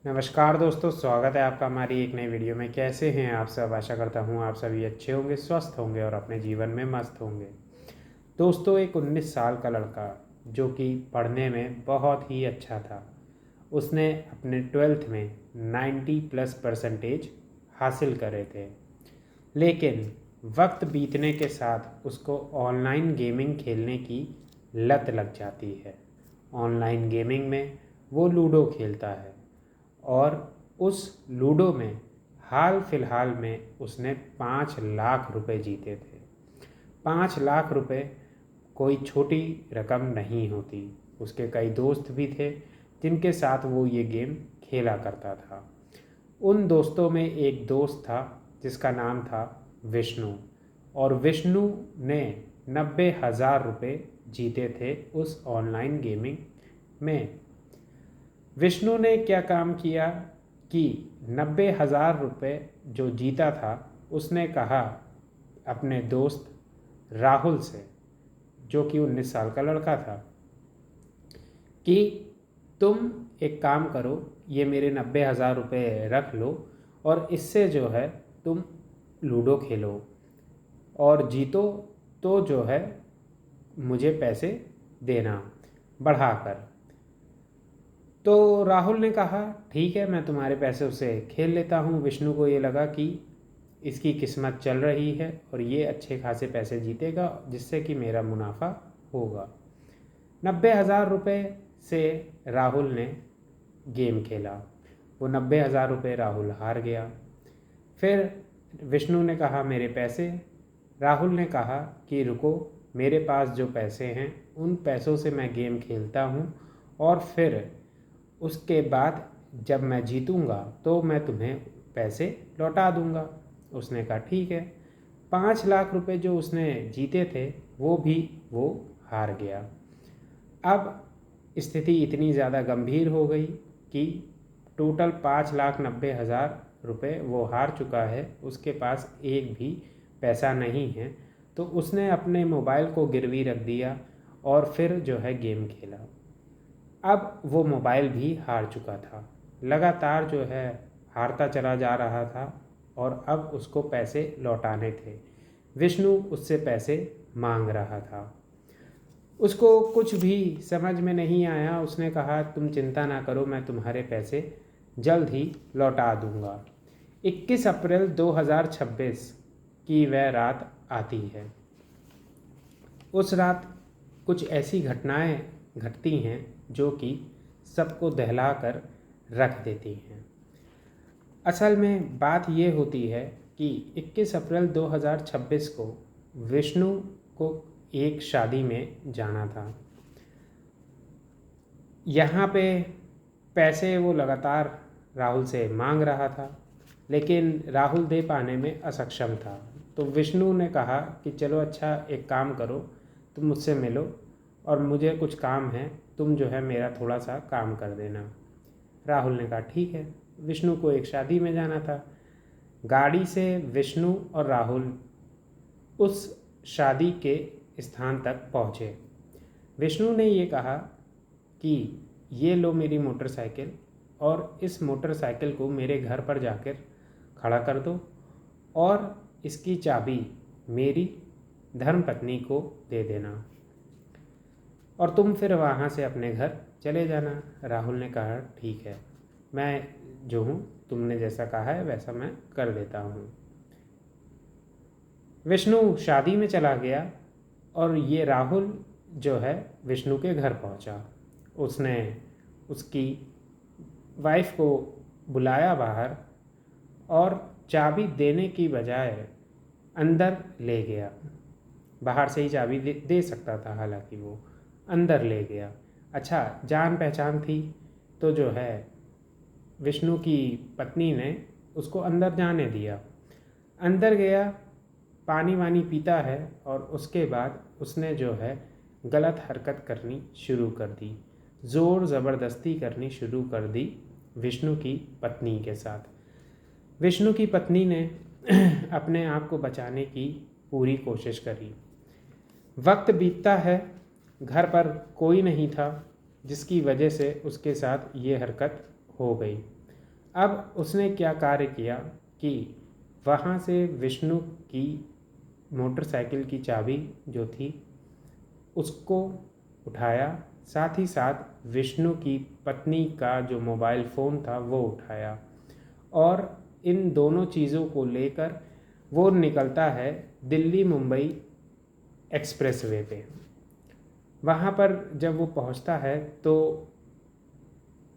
नमस्कार दोस्तों, स्वागत है आपका हमारी एक नई वीडियो में। कैसे हैं आप सब? आशा करता हूँ आप सभी अच्छे होंगे, स्वस्थ होंगे और अपने जीवन में मस्त होंगे। दोस्तों, एक 19 साल का लड़का जो कि पढ़ने में बहुत ही अच्छा था, उसने अपने 12th में 90+ % हासिल करे थे। लेकिन वक्त बीतने के साथ उसको ऑनलाइन गेमिंग खेलने की लत लग जाती है। ऑनलाइन गेमिंग में वो लूडो खेलता है और उस लूडो में हाल फिलहाल में उसने 5 लाख रुपए जीते थे। 5 लाख रुपए कोई छोटी रकम नहीं होती। उसके कई दोस्त भी थे जिनके साथ वो ये गेम खेला करता था। उन दोस्तों में एक दोस्त था जिसका नाम था विष्णु, और विष्णु ने 90,000 रुपये जीते थे उस ऑनलाइन गेमिंग में। विष्णु ने क्या काम किया कि 90,000 रुपये जो जीता था, उसने कहा अपने दोस्त राहुल से, जो कि 19 साल का लड़का था, कि तुम एक काम करो, ये मेरे 90,000 रुपये रख लो और इससे जो है तुम लूडो खेलो और जीतो तो जो है मुझे पैसे देना बढ़ाकर। तो राहुल ने कहा ठीक है, मैं तुम्हारे पैसे से खेल लेता हूँ। विष्णु को ये लगा कि इसकी किस्मत चल रही है और ये अच्छे खासे पैसे जीतेगा जिससे कि मेरा मुनाफा होगा। 90,000 रुपये से राहुल ने गेम खेला। वो 90,000 रुपये राहुल हार गया। फिर विष्णु ने कहा मेरे पैसे। राहुल ने कहा कि रुको, मेरे पास जो पैसे हैं उन पैसों से मैं गेम खेलता हूँ और फिर उसके बाद जब मैं जीतूंगा तो मैं तुम्हें पैसे लौटा दूंगा। उसने कहा ठीक है। 5 लाख रुपए जो उसने जीते थे वो हार गया। अब स्थिति इतनी ज़्यादा गंभीर हो गई कि टोटल 5,90,000 रुपये वो हार चुका है। उसके पास एक भी पैसा नहीं है। तो उसने अपने मोबाइल को गिरवी रख दिया और फिर जो है गेम खेला। अब वो मोबाइल भी हार चुका था। लगातार जो है हारता चला जा रहा था और अब उसको पैसे लौटाने थे। विष्णु उससे पैसे मांग रहा था। उसको कुछ भी समझ में नहीं आया। उसने कहा तुम चिंता ना करो, मैं तुम्हारे पैसे जल्द ही लौटा दूंगा। 21 अप्रैल 2026 की वह रात आती है। उस रात कुछ ऐसी घटनाएं घटती हैं जो कि सबको दहला कर रख देती हैं। असल में बात ये होती है कि 21 अप्रैल 2026 को विष्णु को एक शादी में जाना था। यहाँ पे पैसे वो लगातार राहुल से मांग रहा था, लेकिन राहुल दे पाने में असक्षम था। तो विष्णु ने कहा कि चलो अच्छा, एक काम करो, तुम मुझसे मिलो और मुझे कुछ काम है, तुम जो है मेरा थोड़ा सा काम कर देना। राहुल ने कहा ठीक है। विष्णु को एक शादी में जाना था। गाड़ी से विष्णु और राहुल उस शादी के स्थान तक पहुँचे। विष्णु ने ये कहा कि ये लो मेरी मोटरसाइकिल और इस मोटरसाइकिल को मेरे घर पर जाकर खड़ा कर दो और इसकी चाबी मेरी धर्मपत्नी को दे देना और तुम फिर वहाँ से अपने घर चले जाना। राहुल ने कहा ठीक है, मैं जो हूँ तुमने जैसा कहा है वैसा मैं कर देता हूँ। विष्णु शादी में चला गया और ये राहुल जो है विष्णु के घर पहुँचा। उसने उसकी वाइफ को बुलाया बाहर और चाबी देने की बजाय अंदर ले गया। बाहर से ही चाबी दे सकता था, हालांकि वो अंदर ले गया। अच्छा, जान पहचान थी तो जो है विष्णु की पत्नी ने उसको अंदर जाने दिया। अंदर गया, पानी वानी पीता है और उसके बाद उसने जो है गलत हरकत करनी शुरू कर दी, ज़ोर ज़बरदस्ती करनी शुरू कर दी विष्णु की पत्नी के साथ। विष्णु की पत्नी ने अपने आप को बचाने की पूरी कोशिश करी। वक्त बीतता है, घर पर कोई नहीं था, जिसकी वजह से उसके साथ ये हरकत हो गई। अब उसने क्या कार्य किया कि वहाँ से विष्णु की मोटरसाइकिल की चाबी जो थी उसको उठाया, साथ ही साथ विष्णु की पत्नी का जो मोबाइल फ़ोन था वो उठाया, और इन दोनों चीज़ों को लेकर वो निकलता है दिल्ली मुंबई एक्सप्रेसवे पे। वहाँ पर जब वो पहुँचता है तो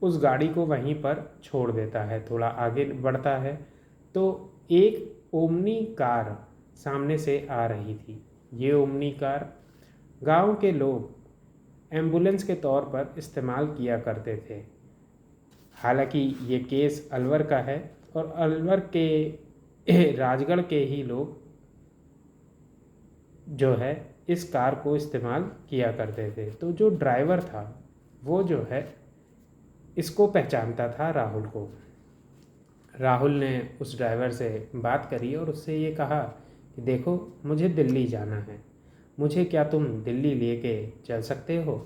उस गाड़ी को वहीं पर छोड़ देता है। थोड़ा आगे बढ़ता है तो एक ओमनी कार सामने से आ रही थी। ये ओमनी कार गांव के लोग एम्बुलेंस के तौर पर इस्तेमाल किया करते थे। हालांकि ये केस अलवर का है और अलवर के राजगढ़ के ही लोग जो है इस कार को इस्तेमाल किया करते थे। तो जो ड्राइवर था वो जो है इसको पहचानता था, राहुल को। राहुल ने उस ड्राइवर से बात करी और उससे ये कहा कि देखो, मुझे दिल्ली जाना है, मुझे क्या तुम दिल्ली लेके चल सकते हो?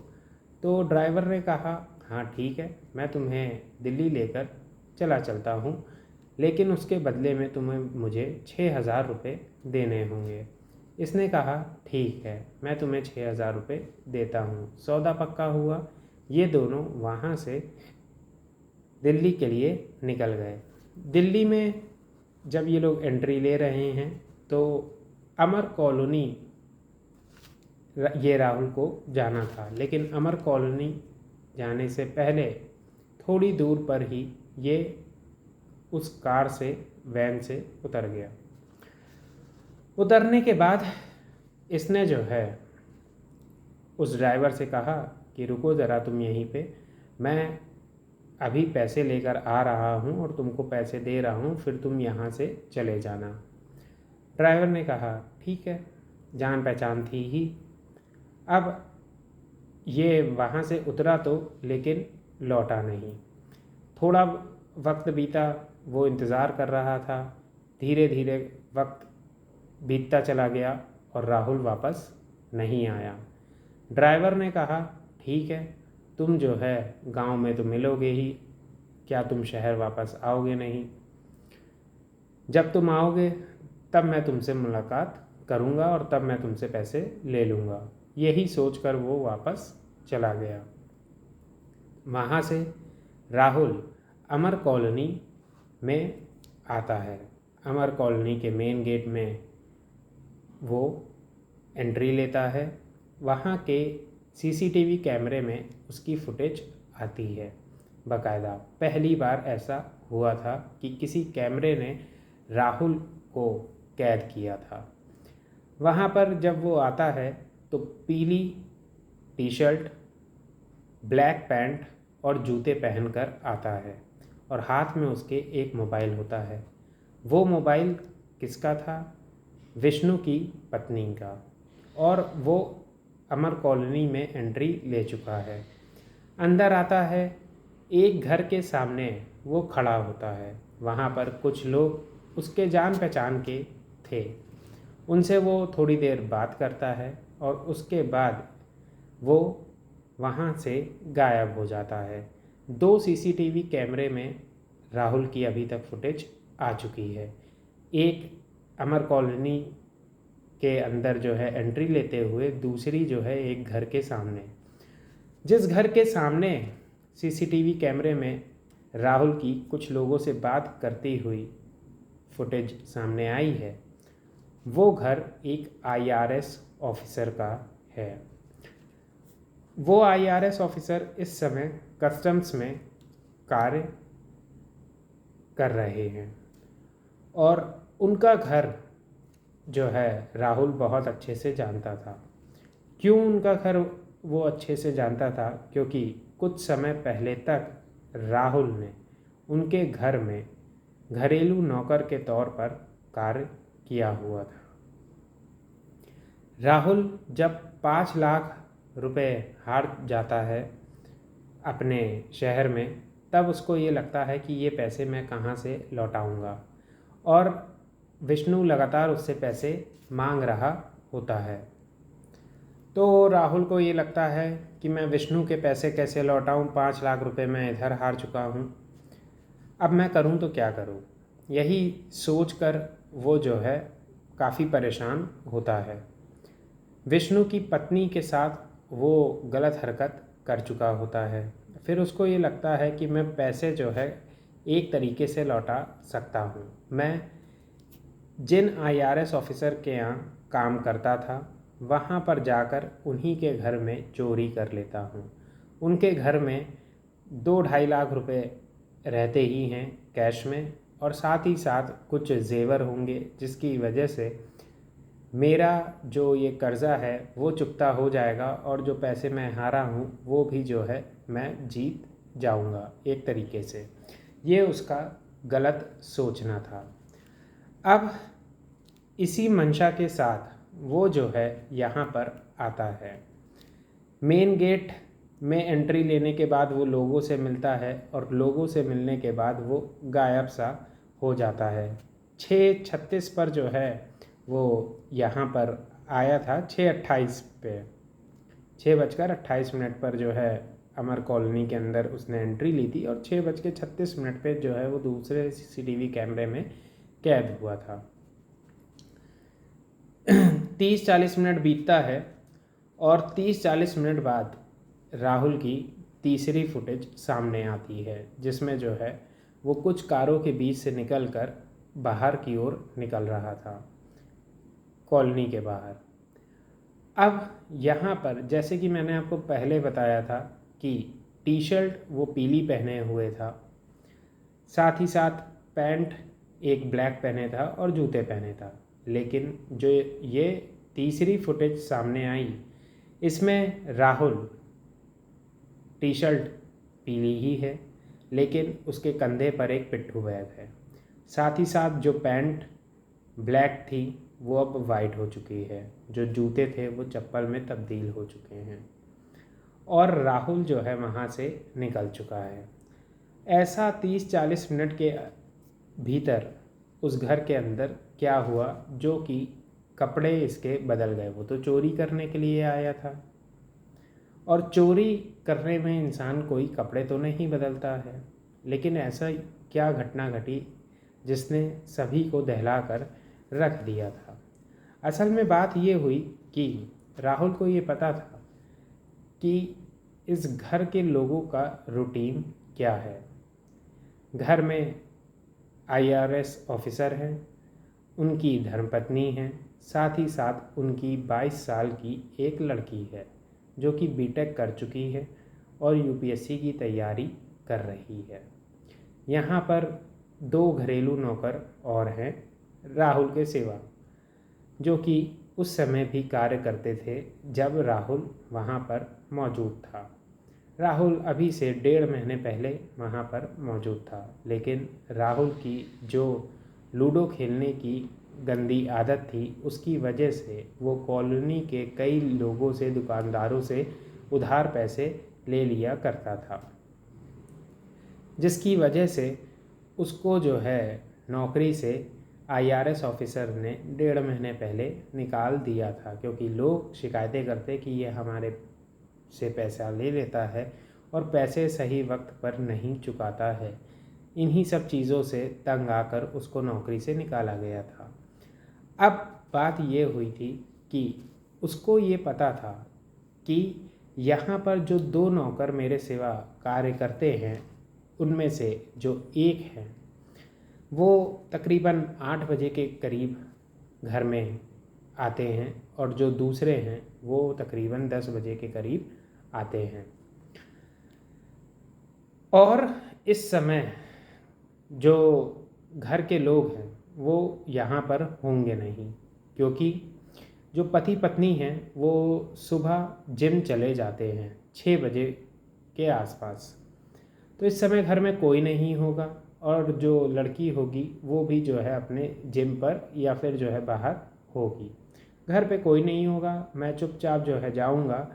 तो ड्राइवर ने कहा हाँ ठीक है, मैं तुम्हें दिल्ली लेकर चलता हूँ, लेकिन उसके बदले में तुम्हें मुझे 6,000 रुपये देने होंगे। इसने कहा ठीक है, मैं तुम्हें 6,000 रुपये देता हूँ। सौदा पक्का हुआ। ये दोनों वहाँ से दिल्ली के लिए निकल गए। दिल्ली में जब ये लोग एंट्री ले रहे हैं तो अमर कॉलोनी ये राहुल को जाना था, लेकिन अमर कॉलोनी जाने से पहले थोड़ी दूर पर ही ये उस कार से, वैन से उतर गया। उतरने के बाद इसने जो है उस ड्राइवर से कहा कि रुको ज़रा तुम यहीं पे, मैं अभी पैसे लेकर आ रहा हूँ और तुमको पैसे दे रहा हूँ, फिर तुम यहाँ से चले जाना। ड्राइवर ने कहा ठीक है, जान पहचान थी ही। अब ये वहाँ से उतरा तो लेकिन लौटा नहीं। थोड़ा वक्त बीता, वो इंतज़ार कर रहा था। धीरे धीरे वक्त बीतता चला गया और राहुल वापस नहीं आया। ड्राइवर ने कहा ठीक है, तुम जो है गांव में तो मिलोगे ही, क्या तुम शहर वापस आओगे नहीं? जब तुम आओगे तब मैं तुमसे मुलाकात करूंगा और तब मैं तुमसे पैसे ले लूँगा। यही सोचकर वो वापस चला गया। वहाँ से राहुल अमर कॉलोनी में आता है। अमर कॉलोनी के मेन गेट में वो एंट्री लेता है। वहाँ के सीसीटीवी कैमरे में उसकी फुटेज आती है बाकायदा। पहली बार ऐसा हुआ था कि किसी कैमरे ने राहुल को कैद किया था। वहाँ पर जब वो आता है तो पीली टी शर्ट, ब्लैक पैंट और जूते पहनकर आता है और हाथ में उसके एक मोबाइल होता है। वो मोबाइल किसका था? विष्णु की पत्नी का। और वो अमर कॉलोनी में एंट्री ले चुका है। अंदर आता है, एक घर के सामने वो खड़ा होता है। वहाँ पर कुछ लोग उसके जान पहचान के थे। उनसे वो थोड़ी देर बात करता है और उसके बाद वो वहाँ से गायब हो जाता है। 2 सीसीटीवी कैमरे में राहुल की अभी तक फुटेज आ चुकी है। एक अमर कॉलोनी के अंदर जो है एंट्री लेते हुए, दूसरी जो है एक घर के सामने। जिस घर के सामने सीसीटीवी कैमरे में राहुल की कुछ लोगों से बात करती हुई फुटेज सामने आई है, वो घर एक आईआरएस ऑफिसर का है। वो आईआरएस ऑफिसर इस समय कस्टम्स में कार्य कर रहे हैं और उनका घर जो है राहुल बहुत अच्छे से जानता था। क्यों उनका घर वो अच्छे से जानता था? क्योंकि कुछ समय पहले तक राहुल ने उनके घर में घरेलू नौकर के तौर पर कार्य किया हुआ था। राहुल जब 5 लाख रुपए हार जाता है अपने शहर में, तब उसको ये लगता है कि ये पैसे मैं कहाँ से लौटाऊंगा, और विष्णु लगातार उससे पैसे मांग रहा होता है। तो राहुल को ये लगता है कि मैं विष्णु के पैसे कैसे लौटाऊं, 5 लाख रुपए मैं इधर हार चुका हूं। अब मैं करूं तो क्या करूं, यही सोचकर वो जो है काफ़ी परेशान होता है। विष्णु की पत्नी के साथ वो गलत हरकत कर चुका होता है। फिर उसको ये लगता है कि मैं पैसे जो है एक तरीके से लौटा सकता हूँ। मैं जिन आईआरएस ऑफिसर के यहाँ काम करता था वहाँ पर जाकर उन्हीं के घर में चोरी कर लेता हूँ। उनके घर में 2-2.5 लाख रुपए रहते ही हैं कैश में, और साथ ही साथ कुछ जेवर होंगे, जिसकी वजह से मेरा जो ये कर्ज़ा है वो चुकता हो जाएगा, और जो पैसे मैं हारा हूँ वो भी जो है मैं जीत जाऊँगा एक तरीके से। ये उसका गलत सोचना था। अब इसी मंशा के साथ वो जो है यहाँ पर आता है। मेन गेट में एंट्री लेने के बाद वो लोगों से मिलता है, और लोगों से मिलने के बाद वो गायब सा हो जाता है। 6:36 पर जो है वो यहाँ पर आया था, 6:28 पे, 6:28 पर जो है अमर कॉलोनी के अंदर उसने एंट्री ली थी, और 6:36 पे जो है वो दूसरे सीसीटीवी कैमरे में कैद हुआ था। 30-40 मिनट बीतता है, और 30-40 मिनट बाद राहुल की तीसरी फुटेज सामने आती है, जिसमें जो है वो कुछ कारों के बीच से निकलकर बाहर की ओर निकल रहा था, कॉलोनी के बाहर। अब यहाँ पर जैसे कि मैंने आपको पहले बताया था कि टी शर्ट वो पीली पहने हुए था, साथ ही साथ पैंट एक ब्लैक पहने था और जूते पहने था। लेकिन जो ये तीसरी फुटेज सामने आई, इसमें राहुल टी शर्ट पीली ही है, लेकिन उसके कंधे पर एक पिट्ठू बैग है। साथ ही साथ जो पैंट ब्लैक थी वो अब वाइट हो चुकी है, जो जूते थे वो चप्पल में तब्दील हो चुके हैं, और राहुल जो है वहाँ से निकल चुका है। ऐसा 30-40 मिनट के भीतर उस घर के अंदर क्या हुआ, जो कि कपड़े इसके बदल गए। वो तो चोरी करने के लिए आया था, और चोरी करने में इंसान कोई कपड़े तो नहीं बदलता है, लेकिन ऐसा क्या घटना घटी जिसने सभी को दहलाकर रख दिया था। असल में बात ये हुई कि राहुल को ये पता था कि इस घर के लोगों का रूटीन क्या है। घर में आईआरएस ऑफिसर हैं, उनकी धर्मपत्नी है, साथ ही साथ उनकी 22 साल की एक लड़की है जो कि बीटेक कर चुकी है और यूपीएससी की तैयारी कर रही है। यहाँ पर 2 घरेलू नौकर और हैं राहुल के सिवा, जो कि उस समय भी कार्य करते थे जब राहुल वहाँ पर मौजूद था। राहुल अभी से 1.5 महीने पहले वहाँ पर मौजूद था, लेकिन राहुल की जो लूडो खेलने की गंदी आदत थी उसकी वजह से वो कॉलोनी के कई लोगों से, दुकानदारों से उधार पैसे ले लिया करता था, जिसकी वजह से उसको जो है नौकरी से आईआरएस ऑफिसर ने 1.5 महीने पहले निकाल दिया था, क्योंकि लोग शिकायतें करते कि ये हमारे से पैसा ले लेता है और पैसे सही वक्त पर नहीं चुकाता है। इन्हीं सब चीज़ों से तंग आकर उसको नौकरी से निकाला गया था। अब बात ये हुई थी कि उसको ये पता था कि यहाँ पर जो 2 नौकर मेरे सिवा कार्य करते हैं, उनमें से जो एक है वो तकरीबन 8 बजे के करीब घर में आते हैं, और जो दूसरे हैं वो तकरीबन 10 बजे के करीब आते हैं। और इस समय जो घर के लोग हैं वो यहाँ पर होंगे नहीं, क्योंकि जो पति पत्नी हैं वो सुबह जिम चले जाते हैं 6 बजे के आसपास। तो इस समय घर में कोई नहीं होगा, और जो लड़की होगी वो भी जो है अपने जिम पर या फिर जो है बाहर होगी। घर पे कोई नहीं होगा। मैं चुपचाप जो है जाऊंगा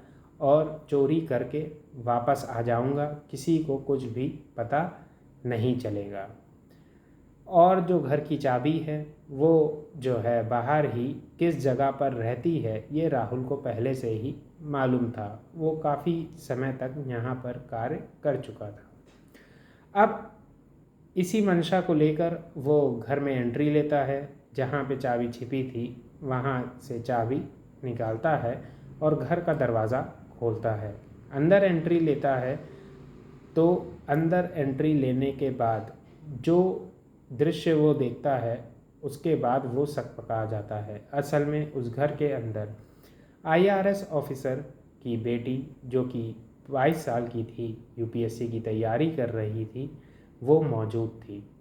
और चोरी करके वापस आ जाऊंगा, किसी को कुछ भी पता नहीं चलेगा। और जो घर की चाबी है वो जो है बाहर ही किस जगह पर रहती है ये राहुल को पहले से ही मालूम था। वो काफ़ी समय तक यहाँ पर कार्य कर चुका था। अब इसी मंशा को लेकर वो घर में एंट्री लेता है, जहाँ पे चाबी छिपी थी वहाँ से चाबी निकालता है और घर का दरवाज़ा खोलता है। अंदर एंट्री लेता है तो अंदर एंट्री लेने के बाद जो दृश्य वो देखता है उसके बाद वो सकपका जाता है। असल में उस घर के अंदर आईआरएस ऑफिसर की बेटी, जो कि 22 साल की थी, यूपीएससी की तैयारी कर रही थी, वो मौजूद थी।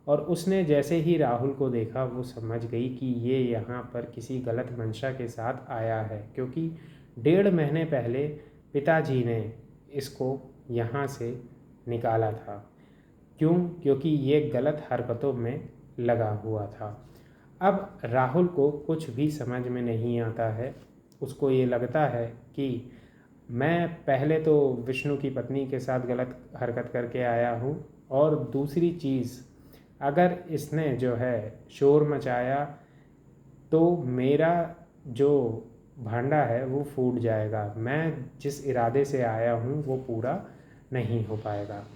और उसने जैसे ही राहुल को देखा वो समझ गई कि ये यहाँ पर किसी गलत मंशा के साथ आया है, क्योंकि 1.5 महीने पहले पिताजी ने इसको यहाँ से निकाला था। क्यों? क्योंकि ये गलत हरकतों में लगा हुआ था। अब राहुल को कुछ भी समझ में नहीं आता है। उसको ये लगता है कि मैं पहले तो विष्णु की पत्नी के साथ गलत हरकत करके आया हूँ, और दूसरी चीज़, अगर इसने जो है शोर मचाया तो मेरा जो भांडा है वो फूट जाएगा। मैं जिस इरादे से आया हूँ वो पूरा नहीं हो पाएगा।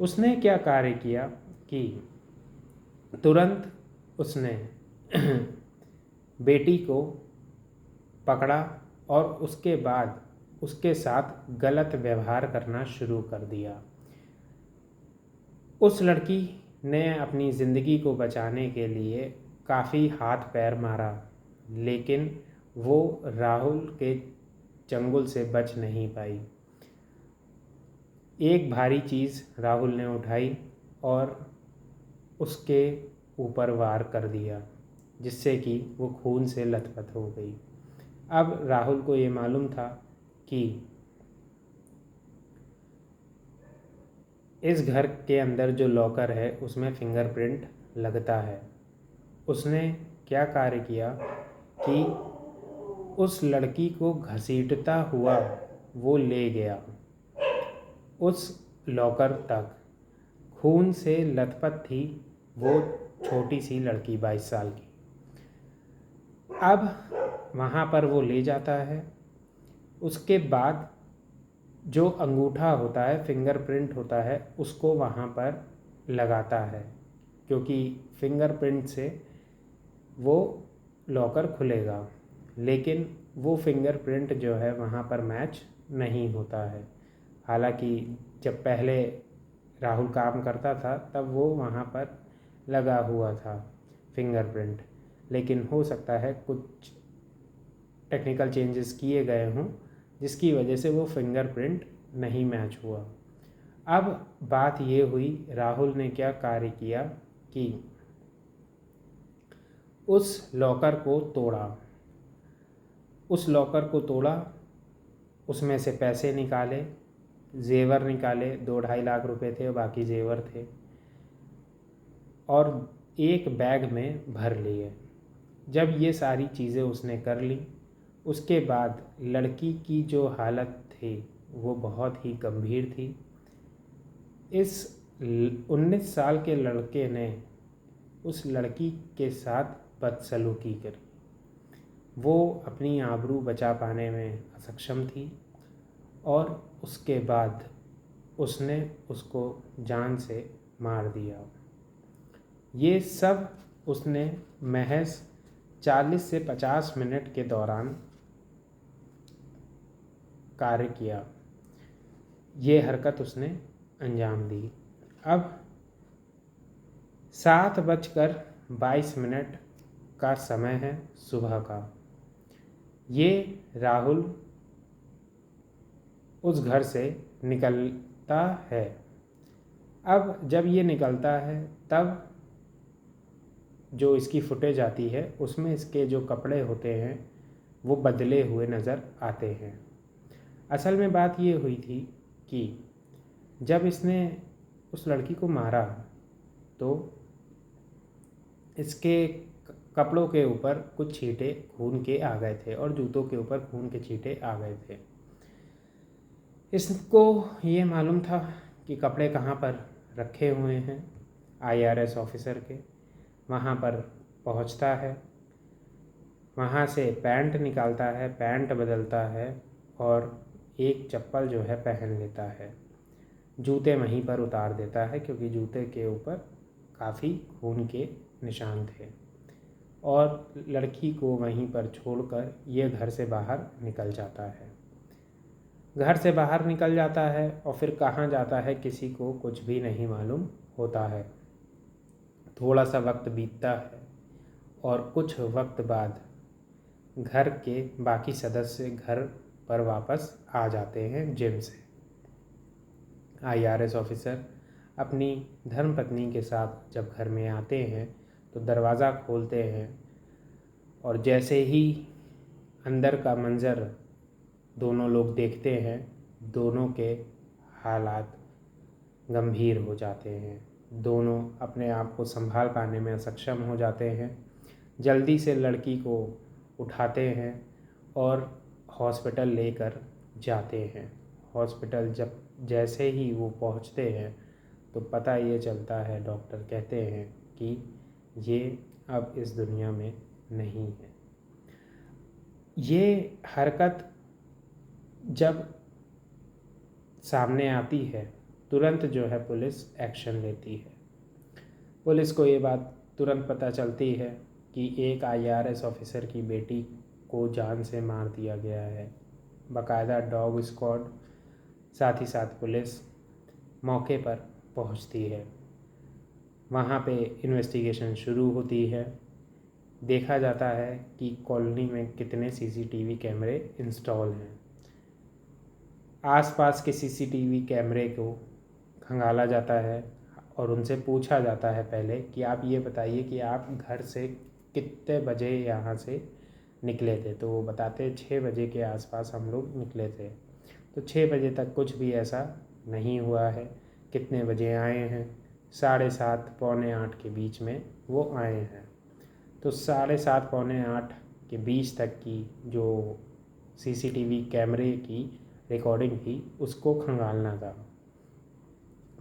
उसने क्या कार्य किया कि तुरंत उसने बेटी को पकड़ा और उसके बाद उसके साथ गलत व्यवहार करना शुरू कर दिया। उस लड़की ने अपनी ज़िंदगी को बचाने के लिए काफ़ी हाथ पैर मारा, लेकिन वो राहुल के चंगुल से बच नहीं पाई। एक भारी चीज़ राहुल ने उठाई और उसके ऊपर वार कर दिया, जिससे कि वो खून से लथपथ हो गई। अब राहुल को ये मालूम था कि इस घर के अंदर जो लॉकर है उसमें फिंगरप्रिंट लगता है। उसने क्या कार्य किया कि उस लड़की को घसीटता हुआ वो ले गया उस लॉकर तक। खून से लथपथ थी वो छोटी सी लड़की, 22 साल की। अब वहाँ पर वो ले जाता है। उसके बाद जो अंगूठा होता है, फिंगरप्रिंट होता है, उसको वहाँ पर लगाता है, क्योंकि फिंगरप्रिंट से वो लॉकर खुलेगा। लेकिन वो फिंगरप्रिंट जो है वहाँ पर मैच नहीं होता है। हालांकि जब पहले राहुल काम करता था तब वो वहाँ पर लगा हुआ था फिंगरप्रिंट, लेकिन हो सकता है कुछ टेक्निकल चेंजेस किए गए हों जिसकी वजह से वो फिंगरप्रिंट नहीं मैच हुआ। अब बात ये हुई, राहुल ने क्या कार्य किया कि उस लॉकर को तोड़ा। उस लॉकर को तोड़ा, उसमें से पैसे निकाले, जेवर निकाले, 2-2.5 लाख रुपए थे, बाकी जेवर थे, और एक बैग में भर लिए। जब ये सारी चीज़ें उसने कर ली, उसके बाद लड़की की जो हालत थी वो बहुत ही गंभीर थी। इस 19 साल के लड़के ने उस लड़की के साथ बदसलूकी करी। वो अपनी आबरू बचा पाने में असक्षम थी और उसके बाद उसने उसको जान से मार दिया। ये सब उसने महज 40 से 50 मिनट के दौरान कार्य किया। ये हरकत उसने अंजाम दी। अब 7:22 का समय है सुबह का। ये राहुल उस घर से निकलता है। अब जब ये निकलता है तब जो इसकी फुटेज आती है उसमें इसके जो कपड़े होते हैं वो बदले हुए नज़र आते हैं। असल में बात ये हुई थी कि जब इसने उस लड़की को मारा तो इसके कपड़ों के ऊपर कुछ छींटे खून के आ गए थे और जूतों के ऊपर खून के छींटे आ गए थे। इसको ये मालूम था कि कपड़े कहाँ पर रखे हुए हैं आईआरएस ऑफिसर के। वहाँ पर पहुँचता है, वहाँ से पैंट निकालता है, पैंट बदलता है और एक चप्पल जो है पहन लेता है। जूते वहीं पर उतार देता है क्योंकि जूते के ऊपर काफ़ी खून के निशान थे और लड़की को वहीं पर छोड़कर ये घर से बाहर निकल जाता है। घर से बाहर निकल जाता है और फिर कहाँ जाता है किसी को कुछ भी नहीं मालूम होता है। थोड़ा सा वक्त बीतता है और कुछ वक्त बाद घर के बाकी सदस्य घर पर वापस आ जाते हैं जिम से। IRS ऑफिसर अपनी धर्मपत्नी के साथ जब घर में आते हैं तो दरवाज़ा खोलते हैं और जैसे ही अंदर का मंज़र दोनों लोग देखते हैं, दोनों के हालात गंभीर हो जाते हैं। दोनों अपने आप को संभाल पाने में सक्षम हो जाते हैं। जल्दी से लड़की को उठाते हैं और हॉस्पिटल लेकर जाते हैं। हॉस्पिटल जब जैसे ही वो पहुंचते हैं तो पता ये चलता है, डॉक्टर कहते हैं कि ये अब इस दुनिया में नहीं है। ये हरकत जब सामने आती है तुरंत जो है पुलिस एक्शन लेती है। पुलिस को ये बात तुरंत पता चलती है कि एक IRS ऑफिसर की बेटी को जान से मार दिया गया है। बाकायदा डॉग स्क्वाड साथ ही साथ पुलिस मौके पर पहुंचती है। वहाँ पे इन्वेस्टिगेशन शुरू होती है। देखा जाता है कि कॉलोनी में कितने CCTV कैमरे इंस्टॉल हैं। आसपास के CCTV कैमरे को खंगाला जाता है और उनसे पूछा जाता है पहले कि आप ये बताइए कि आप घर से कितने बजे यहाँ से निकले थे। तो वो बताते 6 बजे के आसपास हम लोग निकले थे। तो 6 बजे तक कुछ भी ऐसा नहीं हुआ है। कितने बजे आए हैं? 7:30 पौने 8 के बीच में वो आए हैं। तो 7:30 पौने 8 के बीच तक की जो CCTV कैमरे की रिकॉर्डिंग थी उसको खंगालना था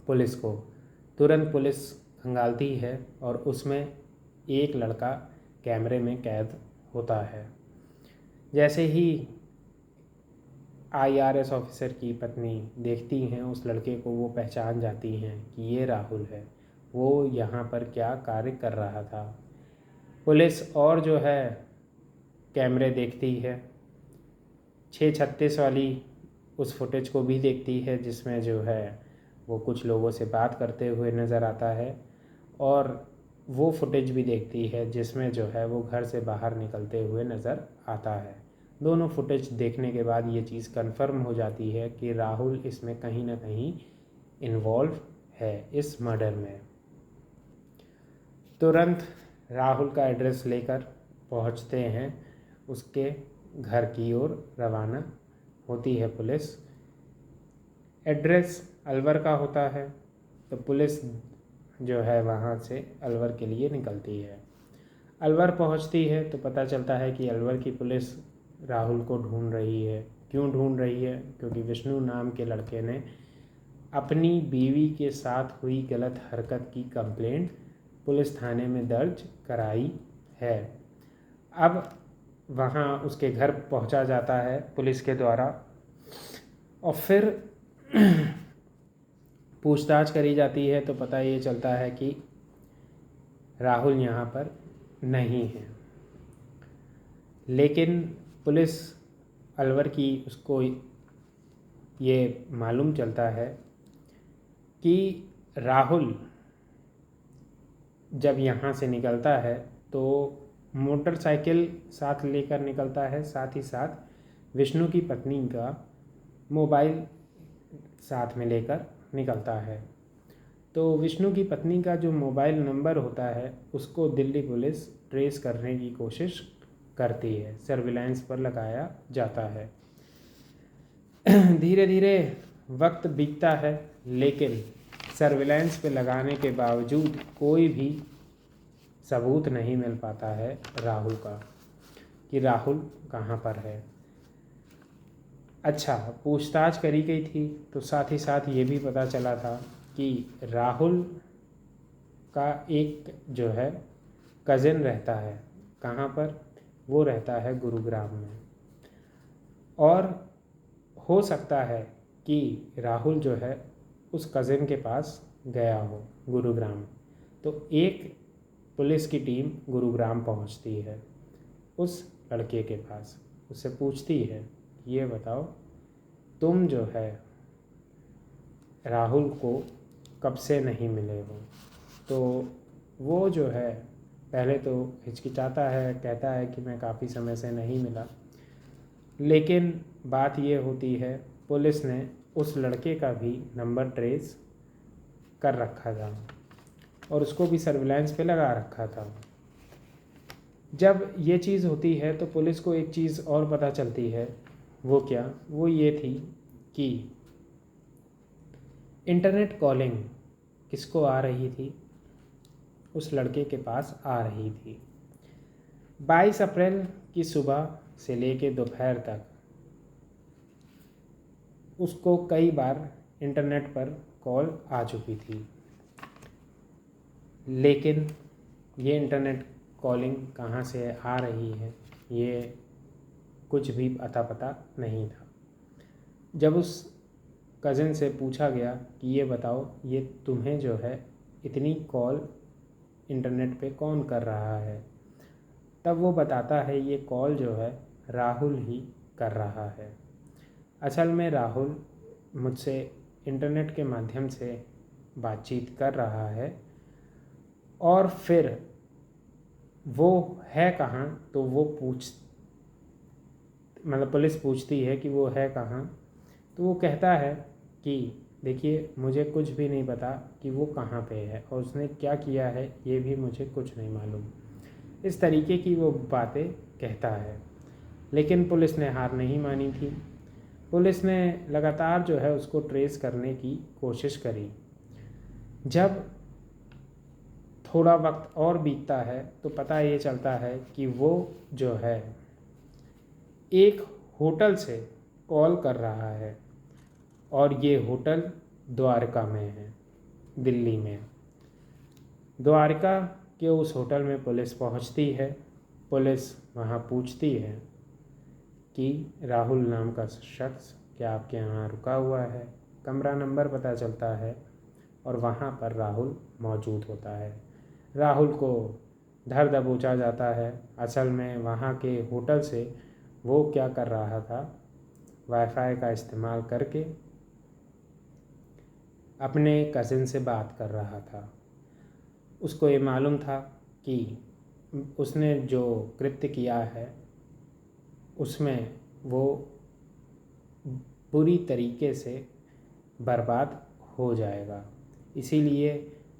पुलिस को। तुरंत पुलिस खंगालती है और उसमें एक लड़का कैमरे में कैद होता है। जैसे ही IRS ऑफिसर की पत्नी देखती हैं उस लड़के को, वो पहचान जाती हैं कि ये राहुल है, वो यहाँ पर क्या कार्य कर रहा था। पुलिस और जो है कैमरे देखती है, 6:36 वाली उस फुटेज को भी देखती है जिसमें जो है वो कुछ लोगों से बात करते हुए नज़र आता है, और वो फुटेज भी देखती है जिसमें जो है वो घर से बाहर निकलते हुए नज़र आता है। दोनों फुटेज देखने के बाद ये चीज़ कंफर्म हो जाती है कि राहुल इसमें कहीं ना कहीं इन्वॉल्व है इस मर्डर में। तुरंत राहुल का एड्रेस लेकर पहुंचते हैं, उसके घर की ओर रवाना होती है पुलिस। एड्रेस अलवर का होता है तो पुलिस जो है वहाँ से अलवर के लिए निकलती है। अलवर पहुँचती है तो पता चलता है कि अलवर की पुलिस राहुल को ढूंढ रही है। क्यों ढूंढ रही है? क्योंकि विष्णु नाम के लड़के ने अपनी बीवी के साथ हुई गलत हरकत की कंप्लेंट पुलिस थाने में दर्ज कराई है। अब वहाँ उसके घर पहुँचा जाता है पुलिस के द्वारा और फिर पूछताछ करी जाती है तो पता ये चलता है कि राहुल यहाँ पर नहीं है। लेकिन पुलिस अलवर की उसको ये मालूम चलता है कि राहुल जब यहाँ से निकलता है तो मोटरसाइकिल साथ लेकर निकलता है, साथ ही साथ विष्णु की पत्नी का मोबाइल साथ में लेकर निकलता है। तो विष्णु की पत्नी का जो मोबाइल नंबर होता है उसको दिल्ली पुलिस ट्रेस करने की कोशिश करती है, सर्विलांस पर लगाया जाता है। धीरे धीरे वक्त बीतता है लेकिन सर्विलांस पे लगाने के बावजूद कोई भी सबूत नहीं मिल पाता है राहुल का कि राहुल कहाँ पर है। अच्छा, पूछताछ करी गई थी तो साथ ही साथ ये भी पता चला था कि राहुल का एक जो है कज़िन रहता है। कहाँ पर? वो रहता है गुरुग्राम में। और हो सकता है कि राहुल जो है उस कज़िन के पास गया हो गुरुग्राम। तो एक पुलिस की टीम गुरुग्राम पहुंचती है उस लड़के के पास। उससे पूछती है, ये बताओ तुम जो है राहुल को कब से नहीं मिले हो। तो वो जो है पहले तो हिचकिचाता है, कहता है कि मैं काफ़ी समय से नहीं मिला। लेकिन बात ये होती है, पुलिस ने उस लड़के का भी नंबर ट्रेस कर रखा था और उसको भी सर्विलांस पे लगा रखा था। जब ये चीज़ होती है तो पुलिस को एक चीज़ और पता चलती है। वो क्या? वो ये थी कि इंटरनेट कॉलिंग किसको आ रही थी? उस लड़के के पास आ रही थी। 22 अप्रैल की सुबह से लेके दोपहर तक उसको कई बार इंटरनेट पर कॉल आ चुकी थी। लेकिन ये इंटरनेट कॉलिंग कहाँ से आ रही है, ये कुछ भी अता पता नहीं था। जब उस कज़न से पूछा गया कि ये बताओ, ये तुम्हें जो है इतनी कॉल इंटरनेट पे कौन कर रहा है, तब वो बताता है ये कॉल जो है राहुल ही कर रहा है। असल में राहुल मुझसे इंटरनेट के माध्यम से बातचीत कर रहा है और फिर वो है कहाँ, तो वो पुलिस पूछती है कि वो है कहाँ। तो वो कहता है कि देखिए मुझे कुछ भी नहीं पता कि वो कहाँ पे है और उसने क्या किया है ये भी मुझे कुछ नहीं मालूम। इस तरीके की वो बातें कहता है। लेकिन पुलिस ने हार नहीं मानी थी। पुलिस ने लगातार जो है उसको ट्रेस करने की कोशिश करी। जब थोड़ा वक्त और बीतता है तो पता ये चलता है कि वो जो है एक होटल से कॉल कर रहा है और ये होटल द्वारका में है, दिल्ली में। द्वारका के उस होटल में पुलिस पहुंचती है। पुलिस वहां पूछती है कि राहुल नाम का शख्स क्या आपके यहाँ रुका हुआ है। कमरा नंबर पता चलता है और वहाँ पर राहुल मौजूद होता है। राहुल को धर दबोचा जाता है। असल में वहाँ के होटल से वो क्या कर रहा था, वाईफाई का इस्तेमाल करके अपने कज़िन से बात कर रहा था। उसको ये मालूम था कि उसने जो कृत्य किया है उसमें वो बुरी तरीके से बर्बाद हो जाएगा। इसीलिए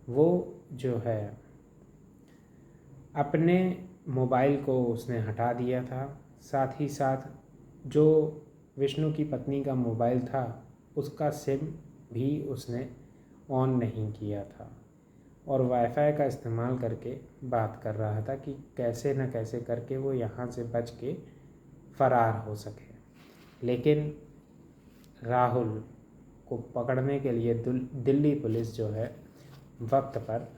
वो जो है अपने मोबाइल को उसने हटा दिया था। साथ ही साथ जो विष्णु की पत्नी का मोबाइल था उसका सिम भी उसने ऑन नहीं किया था और वाईफाई का इस्तेमाल करके बात कर रहा था कि कैसे न कैसे करके वो यहाँ से बच के फ़रार हो सके। लेकिन राहुल को पकड़ने के लिए दिल्ली पुलिस जो है वक्त पर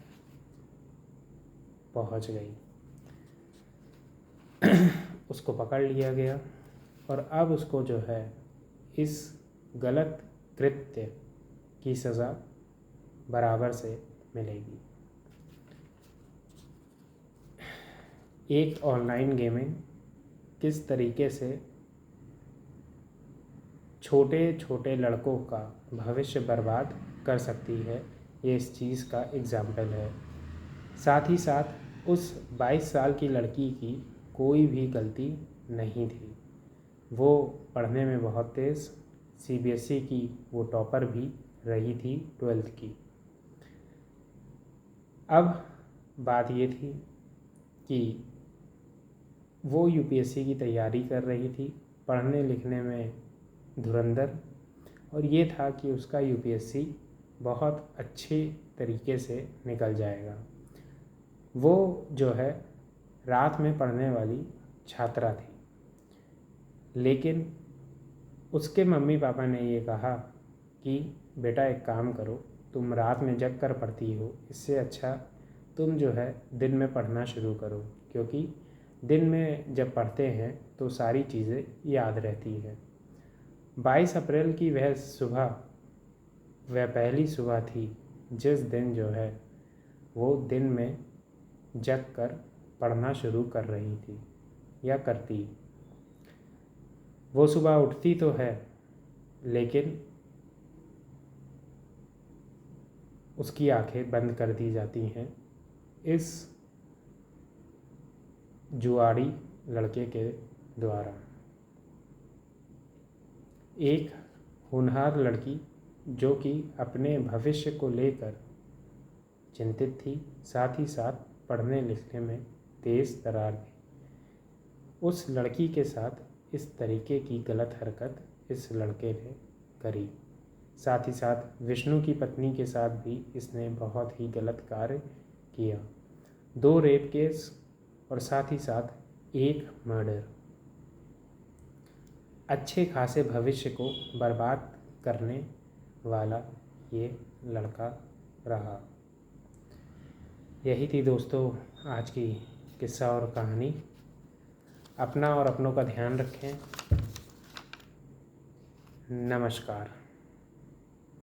पहुंच गई। उसको पकड़ लिया गया और अब उसको जो है इस गलत कृत्य की सज़ा बराबर से मिलेगी। एक ऑनलाइन गेमिंग किस तरीके से छोटे छोटे लड़कों का भविष्य बर्बाद कर सकती है, ये इस चीज़ का एग्जाम्पल है। साथ ही साथ उस 22 साल की लड़की की कोई भी गलती नहीं थी। वो पढ़ने में बहुत तेज़, सीबीएसई की वो टॉपर भी रही थी 12th की। अब बात ये थी कि वो यूपीएससी की तैयारी कर रही थी, पढ़ने लिखने में धुरंधर, और ये था कि उसका यूपीएससी बहुत अच्छे तरीके से निकल जाएगा। वो जो है रात में पढ़ने वाली छात्रा थी। लेकिन उसके मम्मी पापा ने ये कहा कि बेटा एक काम करो, तुम रात में जग कर पढ़ती हो, इससे अच्छा तुम जो है दिन में पढ़ना शुरू करो, क्योंकि दिन में जब पढ़ते हैं तो सारी चीज़ें याद रहती है। 22 अप्रैल की वह पहली सुबह थी जिस दिन जो है वो दिन में जग कर पढ़ना शुरू कर रही थी या करती। वो सुबह उठती तो है, लेकिन उसकी आंखें बंद कर दी जाती हैं इस जुआड़ी लड़के के द्वारा। एक होनहार लड़की जो कि अपने भविष्य को लेकर चिंतित थी, साथ ही साथ पढ़ने लिखने में तेज तर्रार थी। उस लड़की के साथ इस तरीके की गलत हरकत इस लड़के ने करी। साथ ही साथ विष्णु की पत्नी के साथ भी इसने बहुत ही गलत कार्य किया। 2 रेप केस और साथ ही साथ 1 मर्डर। अच्छे खासे भविष्य को बर्बाद करने वाला ये लड़का रहा। यही थी दोस्तों आज की किस्सा और कहानी। अपना और अपनों का ध्यान रखें। नमस्कार।